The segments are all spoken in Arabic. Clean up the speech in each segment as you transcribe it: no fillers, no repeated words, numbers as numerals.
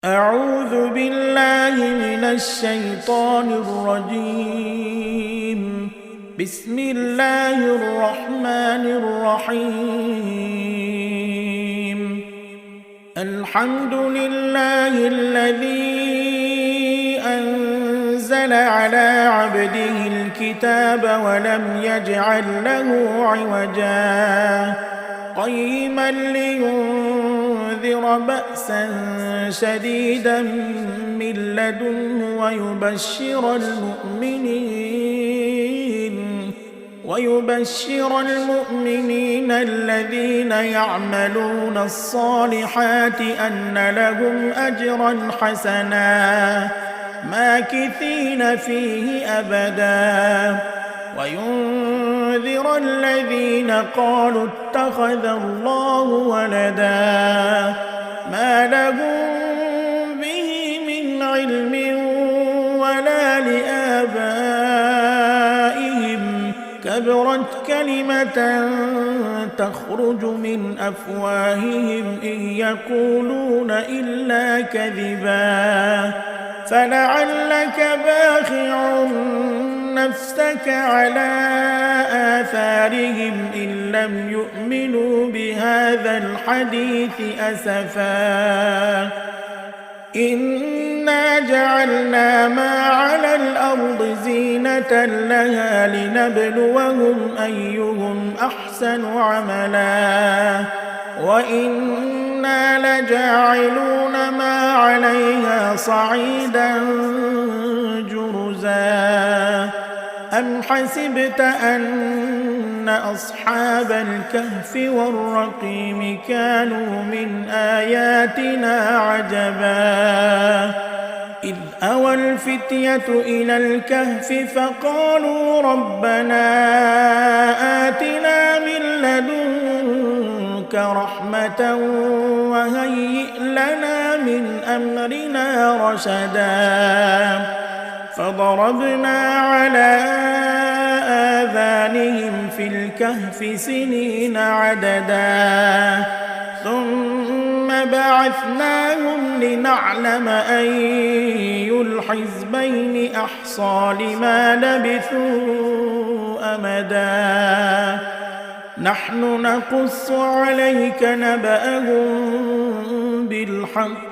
أعوذ بالله من الشيطان الرجيم. بسم الله الرحمن الرحيم. الحمد لله الذي أنزل على عبده الكتاب ولم يجعل له عوجا قيما لينذر بأسا شديدا من لدنه ويبشر المؤمنين الذين يعملون الصالحات أن لهم أجرا حسنا ماكثين فيه أبدا وينذر الذين قالوا اتخذ الله ولدا ما لهم به من علم ولا لآبائهم كبرت كلمة تخرج من أفواههم إن يقولون إلا كذبا فلعلك باخع نفسك على آثارهم إن لم يؤمنوا بهذا الحديث أسفا إنا جعلنا ما على الأرض زينة لها لنبلوهم أيهم أحسن عملا وإنا لجاعلون ما عليها صعيدا جرزا أم حسبت أن أصحاب الكهف والرقيم كانوا من آياتنا عجبا إذ أوى الفتية إلى الكهف فقالوا ربنا آتنا من لدنك رحمة وهيئ لنا من أمرنا رشدا فضربنا على آذانهم في الكهف سنين عددا ثم بعثناهم لنعلم أي الحزبين أحصى لما لبثوا أمدا نحن نقص عليك نبأهم بالحق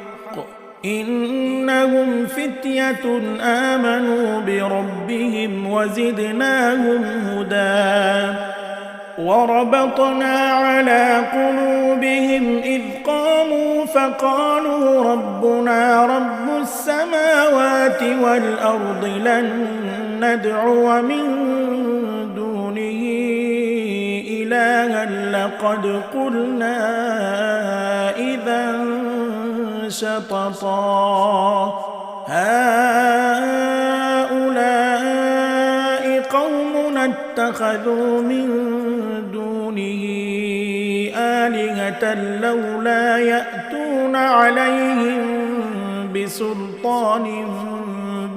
إنهم فتية آمنوا بربهم وزدناهم هدى وربطنا على قلوبهم إذ قاموا فقالوا ربنا رب السماوات والأرض لن ندعو من دونه إلها لقد قلنا إذا شططا هؤلاء قومنا اتخذوا من دونه آلهة لولا يأتون عليهم بسلطان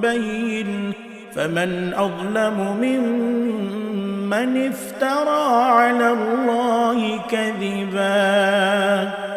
بين فمن أظلم ممن افترى على الله كذبا